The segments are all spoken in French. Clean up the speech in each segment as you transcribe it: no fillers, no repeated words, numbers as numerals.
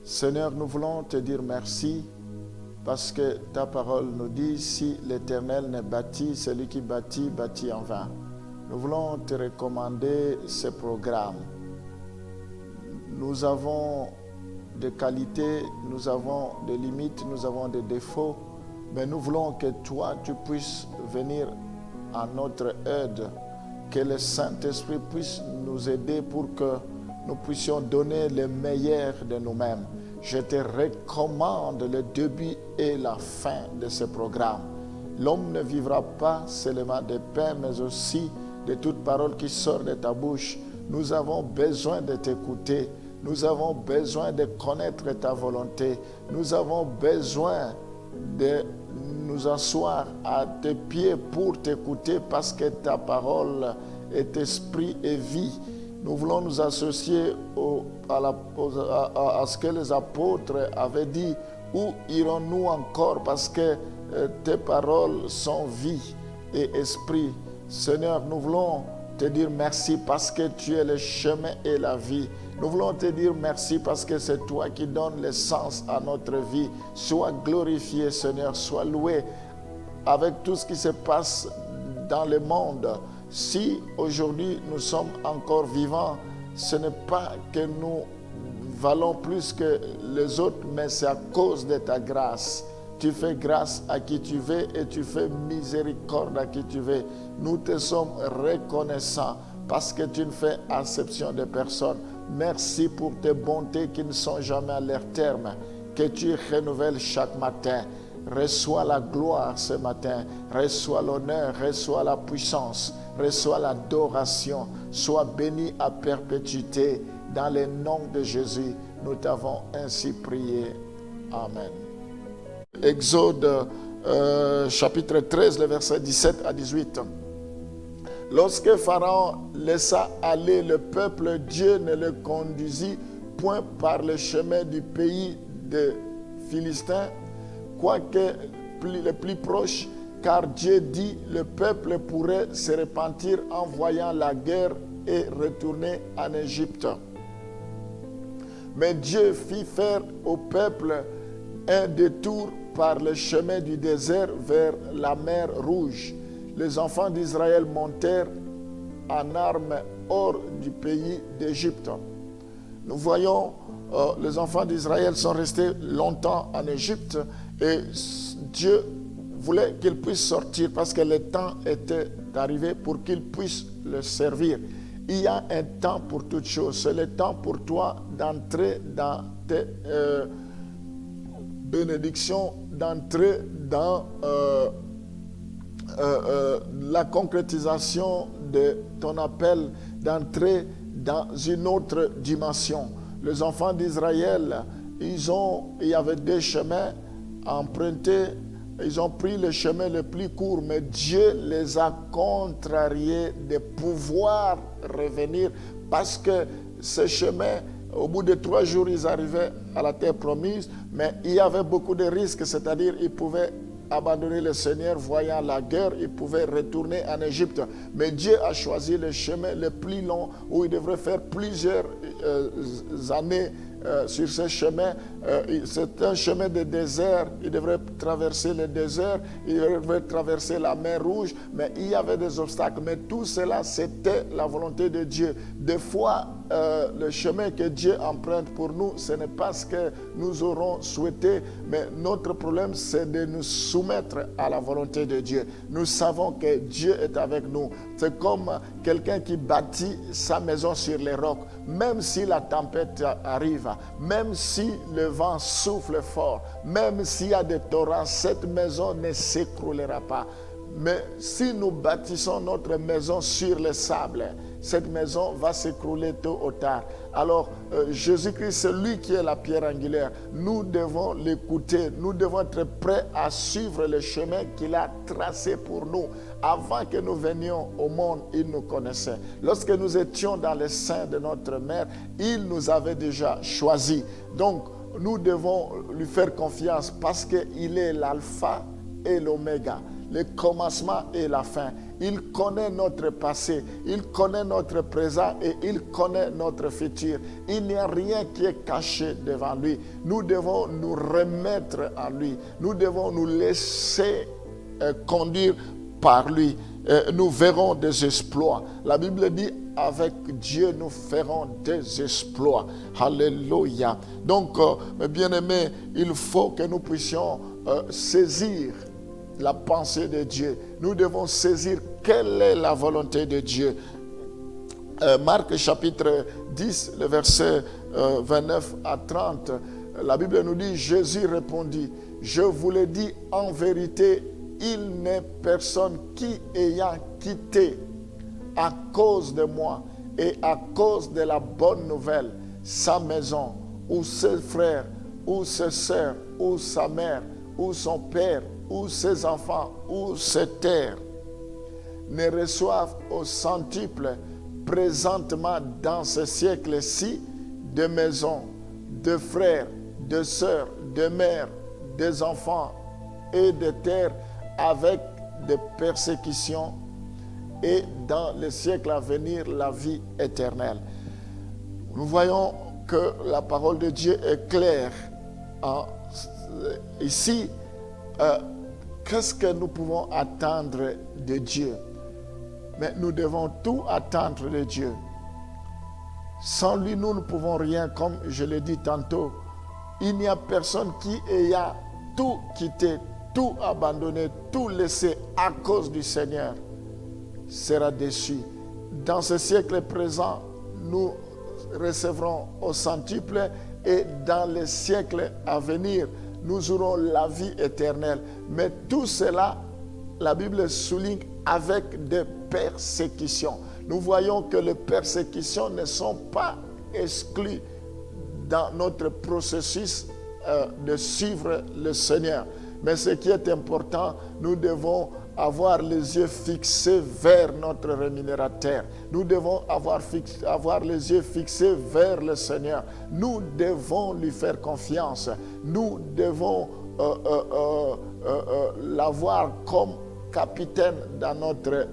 Seigneur, nous voulons te dire merci parce que ta parole nous dit, si l'Éternel ne bâtit, celui qui bâtit, bâtit en vain. Nous voulons te recommander ce programme. Nous avons des qualités, nous avons des limites, nous avons des défauts, mais nous voulons que toi, tu puisses venir à notre aide, que le Saint-Esprit puisse nous aider pour que nous puissions donner le meilleur de nous-mêmes. Je te recommande le début et la fin de ce programme. L'homme ne vivra pas seulement de pain, mais aussi de toute parole qui sort de ta bouche. Nous avons besoin de t'écouter. Nous avons besoin de connaître ta volonté. Nous avons besoin de nous asseoir à tes pieds pour t'écouter parce que ta parole est esprit et vie. Nous voulons nous associer à ce que les apôtres avaient dit. Où irons-nous encore parce que tes paroles sont vie et esprit. Seigneur, nous voulons te dire merci parce que tu es le chemin et la vie. Nous voulons te dire merci parce que c'est toi qui donnes le sens à notre vie. Sois glorifié, Seigneur, sois loué avec tout ce qui se passe dans le monde. Si aujourd'hui nous sommes encore vivants, ce n'est pas que nous valons plus que les autres, mais c'est à cause de ta grâce. Tu fais grâce à qui tu veux et tu fais miséricorde à qui tu veux. Nous te sommes reconnaissants parce que tu ne fais acception de personne. Merci pour tes bontés qui ne sont jamais à leur terme, que tu renouvelles chaque matin. Reçois la gloire ce matin, reçois l'honneur, reçois la puissance, reçois l'adoration. Sois béni à perpétuité. Dans le nom de Jésus, nous t'avons ainsi prié. Amen. Exode chapitre 13, le verset 17 à 18. Lorsque Pharaon laissa aller le peuple, Dieu ne le conduisit point par le chemin du pays des Philistins, quoique le plus proche, car Dieu dit le peuple pourrait se repentir en voyant la guerre et retourner en Égypte. Mais Dieu fit faire au peuple un détour par le chemin du désert vers la mer Rouge. Les enfants d'Israël montèrent en armes hors du pays d'Égypte. Nous voyons, les enfants d'Israël sont restés longtemps en Égypte et Dieu voulait qu'ils puissent sortir parce que le temps était arrivé pour qu'ils puissent le servir. Il y a un temps pour toutes choses. C'est le temps pour toi d'entrer dans tes bénédictions, d'entrer dans la concrétisation de ton appel, d'entrer dans une autre dimension. Les enfants d'Israël, il y avait deux chemins à emprunter. Ils ont pris le chemin le plus court, mais Dieu les a contrariés de pouvoir revenir parce que ce chemin, au bout de 3 jours, ils arrivaient à la terre promise, mais il y avait beaucoup de risques, c'est-à-dire ils pouvaient abandonner le Seigneur, voyant la guerre, ils pouvaient retourner en Égypte. Mais Dieu a choisi le chemin le plus long où ils devraient faire plusieurs années sur ce chemin. C'est un chemin de désert. Ils devraient traverser le désert, ils devraient traverser la mer Rouge, mais il y avait des obstacles. Mais tout cela, c'était la volonté de Dieu. Des fois, le chemin que Dieu emprunte pour nous, ce n'est pas ce que nous aurons souhaité, mais notre problème, c'est de nous soumettre à la volonté de Dieu. Nous savons que Dieu est avec nous. C'est comme quelqu'un qui bâtit sa maison sur les rocs. Même si la tempête arrive, même si le vent souffle fort, même s'il y a des torrents, cette maison ne s'écroulera pas. Mais si nous bâtissons notre maison sur le sable, cette maison va s'écrouler tôt ou tard. Alors, Jésus-Christ, c'est lui qui est la pierre angulaire. Nous devons l'écouter. Nous devons être prêts à suivre le chemin qu'il a tracé pour nous. Avant que nous venions au monde, il nous connaissait. Lorsque nous étions dans le sein de notre mère, il nous avait déjà choisis. Donc, nous devons lui faire confiance parce qu'il est l'alpha et l'oméga, le commencement et la fin. Il connaît notre passé, il connaît notre présent et il connaît notre futur. Il n'y a rien qui est caché devant lui. Nous devons nous remettre à lui. Nous devons nous laisser conduire par lui. Nous verrons des exploits. La Bible dit, avec Dieu, nous ferons des exploits. Alléluia. Donc, mes bien-aimés, il faut que nous puissions saisir la pensée de Dieu. Nous devons saisir quelle est la volonté de Dieu. Marc chapitre 10, le verset 29 à 30, la Bible nous dit, Jésus répondit, je vous le dis en vérité, il n'est personne qui ayant quitté à cause de moi et à cause de la bonne nouvelle sa maison ou ses frères ou ses sœurs ou sa mère ou son père ou ses enfants ou ses terres ne reçoivent au centuple présentement dans ce siècle-ci de maisons, de frères, de sœurs, de mères, des enfants et de terres avec des persécutions et dans le siècle à venir la vie éternelle. Nous voyons que la parole de Dieu est claire. Ici, qu'est-ce que nous pouvons attendre de Dieu? Mais nous devons tout attendre de Dieu. Sans lui, nous ne pouvons rien, comme je l'ai dit tantôt. Il n'y a personne qui ayant tout quitté, tout abandonné, tout laissé à cause du Seigneur sera déçu. Dans ce siècle présent, nous recevrons au centuple et dans les siècles à venir, nous aurons la vie éternelle. Mais tout cela, la Bible souligne avec des persécutions. Nous voyons que les persécutions ne sont pas exclues dans notre processus de suivre le Seigneur. Mais ce qui est important, nous devons avoir les yeux fixés vers notre rémunérateur. Nous devons avoir les yeux fixés vers le Seigneur. Nous devons lui faire confiance. Nous devons l'avoir comme capitaine dans notre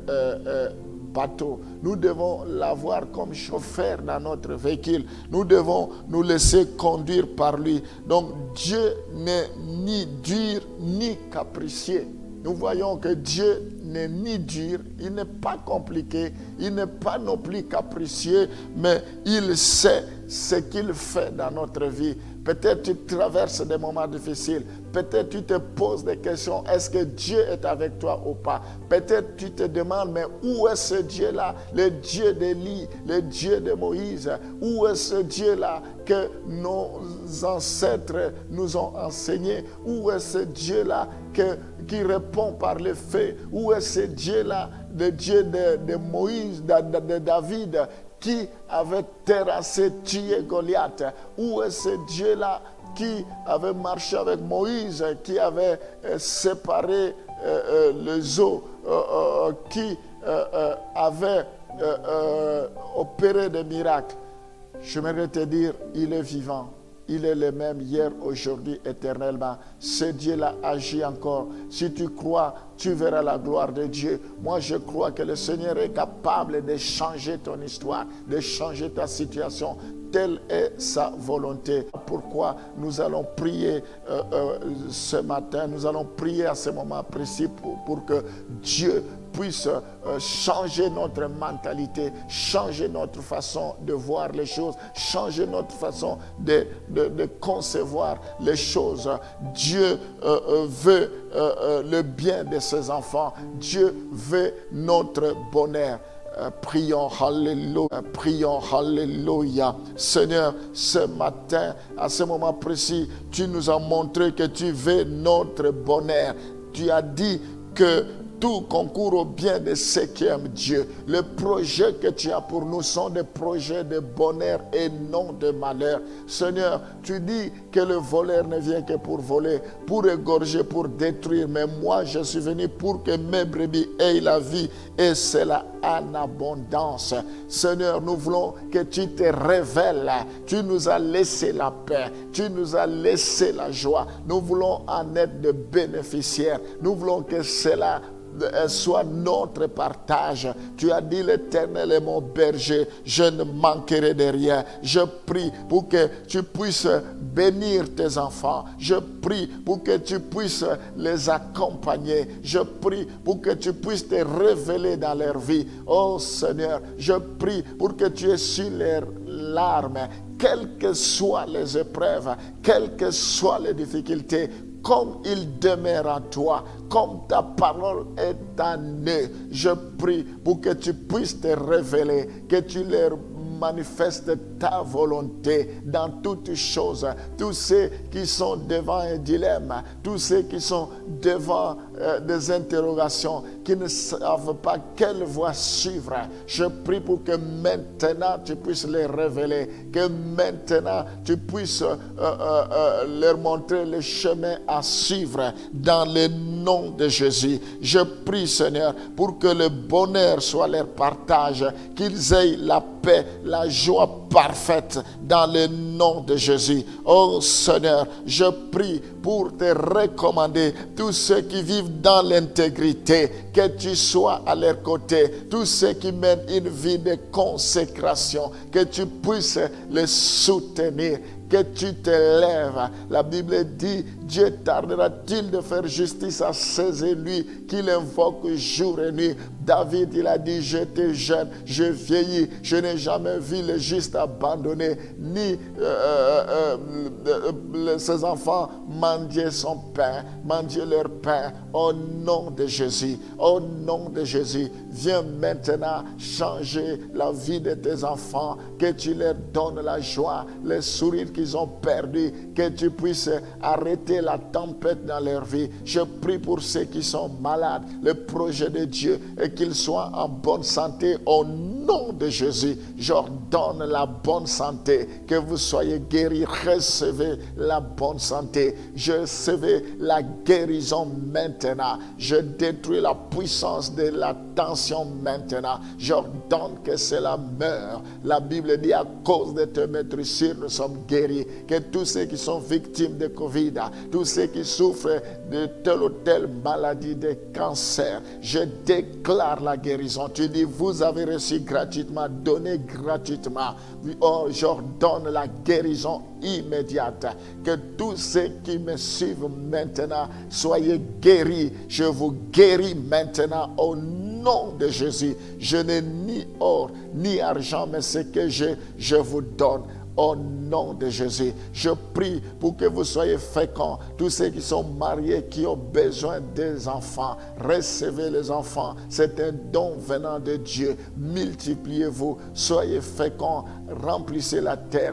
bateau. Nous devons l'avoir comme chauffeur dans notre véhicule. Nous devons nous laisser conduire par lui. Donc Dieu n'est ni dur ni capricieux. Nous voyons que Dieu n'est ni dur, il n'est pas compliqué, il n'est pas non plus capricieux, mais il sait ce qu'il fait dans notre vie. Peut-être tu traverses des moments difficiles. Peut-être tu te poses des questions. Est-ce que Dieu est avec toi ou pas? Peut-être tu te demandes, mais où est ce Dieu-là? Le Dieu d'Élie, le Dieu de Moïse. Où est ce Dieu-là que nos ancêtres nous ont enseigné? Où est ce Dieu-là qui répond par le feu? Où est ce Dieu-là, le Dieu de Moïse, de David, qui avait terrassé, tué Goliath? Où est ce Dieu-là qui avait marché avec Moïse, qui avait séparé les eaux, qui avait opéré des miracles? J'aimerais te dire, il est vivant. Il est le même hier, aujourd'hui, éternellement. Ce Dieu-là agit encore. Si tu crois, tu verras la gloire de Dieu. Moi, je crois que le Seigneur est capable de changer ton histoire, de changer ta situation. Telle est sa volonté. Pourquoi nous allons prier ce matin, nous allons prier à ce moment précis pour que Dieu puisse changer notre mentalité, changer notre façon de voir les choses, changer notre façon de concevoir les choses. Dieu veut le bien de ses enfants. Dieu veut notre bonheur. Prions, alléluia, prions, alléluia. Seigneur, ce matin, à ce moment précis, tu nous as montré que tu veux notre bonheur. Tu as dit que tout concourt au bien de ceux qui aiment Dieu. Les projets que tu as pour nous sont des projets de bonheur et non de malheur. Seigneur, tu dis que le voleur ne vient que pour voler, pour égorger, pour détruire. Mais moi, je suis venu pour que mes brebis aient la vie et cela en abondance. Seigneur, nous voulons que tu te révèles. Tu nous as laissé la paix. Tu nous as laissé la joie. Nous voulons en être de bénéficiaires. Nous voulons que cela soit notre partage. Tu as dit: l'Éternel est mon berger, je ne manquerai de rien. Je prie pour que tu puisses bénir tes enfants. Je prie pour que tu puisses les accompagner. Je prie pour que tu puisses te révéler dans leur vie. Oh Seigneur, je prie pour que tu essuies leurs larmes, quelles que soient les épreuves, quelles que soient les difficultés. Comme ils demeurent en toi, comme ta parole est en eux, je prie pour que tu puisses te révéler, que tu leur manifestes ta volonté dans toutes choses. Tous ceux qui sont devant un dilemme, tous ceux qui sont devant des interrogations, qui ne savent pas quelle voie suivre, je prie pour que maintenant tu puisses les révéler, que maintenant tu puisses leur montrer le chemin à suivre dans le nom de Jésus. Je prie, Seigneur, pour que le bonheur soit leur partage, qu'ils aient la paix, la joie parfaite dans le nom de Jésus. Oh Seigneur, je prie pour te recommander tous ceux qui vivent dans l'intégrité, que tu sois à leur côté, tous ceux qui mènent une vie de consécration, que tu puisses les soutenir, que tu te lèves. La Bible dit: Dieu tardera-t-il de faire justice à ses élus qu'il invoque jour et nuit? David, il a dit: j'étais jeune, je vieillis, je n'ai jamais vu le juste abandonné, ni ses enfants mendier son pain, mendier leur pain. Au nom de Jésus, au nom de Jésus, viens maintenant changer la vie de tes enfants, que tu leur donnes la joie, le sourire qu'ils ont perdu, que tu puisses arrêter la tempête dans leur vie. Je prie pour ceux qui sont malades, le projet de Dieu est qu'ils soient en bonne santé au nom de Jésus. J'ordonne la bonne santé, que vous soyez guéris, recevez la bonne santé, je recevez la guérison maintenant. Je détruis la puissance de la tension maintenant. J'ordonne que cela meure. La Bible dit: à cause de tes maîtrisures, nous sommes guéris. Que tous ceux qui sont victimes de Covid, tous ceux qui souffrent de telle ou telle maladie, de cancer, je déclare la guérison. Tu dis: vous avez reçu gratuitement, donnez gratuitement. Oh, j'ordonne la guérison immédiate. Que tous ceux qui me suivent maintenant soyez guéris. Je vous guéris maintenant au nom de Jésus. Je n'ai ni or ni argent, mais ce que j'ai, je vous donne. Au nom de Jésus, je prie pour que vous soyez féconds. Tous ceux qui sont mariés, qui ont besoin des enfants, recevez les enfants. C'est un don venant de Dieu. Multipliez-vous, soyez féconds, remplissez la terre.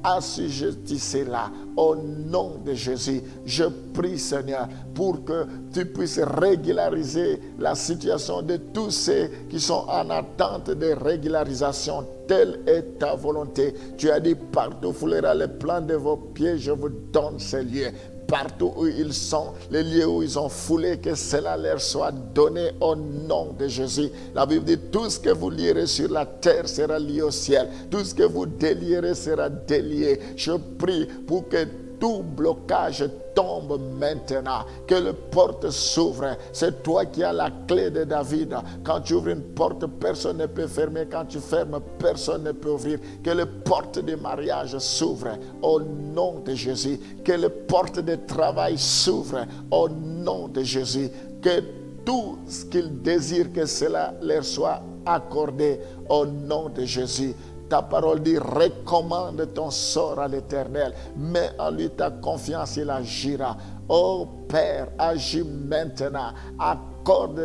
Assujettissez-la au nom de Jésus. Je prie, Seigneur, pour que tu puisses régulariser la situation de tous ceux qui sont en attente de régularisation. Telle est ta volonté. Tu as dit: partout foulera les plans de vos pieds, je vous donne ces lieux. Partout où ils sont, les lieux où ils ont foulé, que cela leur soit donné au nom de Jésus. La Bible dit: tout ce que vous lierez sur la terre sera lié au ciel. Tout ce que vous délierez sera délié. Je prie pour que tout blocage tombe maintenant, que les portes s'ouvrent. C'est toi qui as la clé de David. Quand tu ouvres une porte, personne ne peut fermer. Quand tu fermes, personne ne peut ouvrir. Que les portes de mariage s'ouvrent au nom de Jésus. Que les portes de travail s'ouvrent au nom de Jésus. Que tout ce qu'ils désirent, que cela leur soit accordé au nom de Jésus. Ta parole dit: recommande ton sort à l'Éternel, mets en lui ta confiance, il agira. Oh Père, agis maintenant, accorde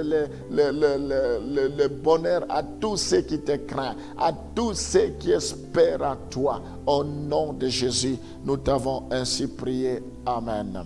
le bonheur à tous ceux qui te craignent, à tous ceux qui espèrent en toi. Au nom de Jésus, nous t'avons ainsi prié. Amen.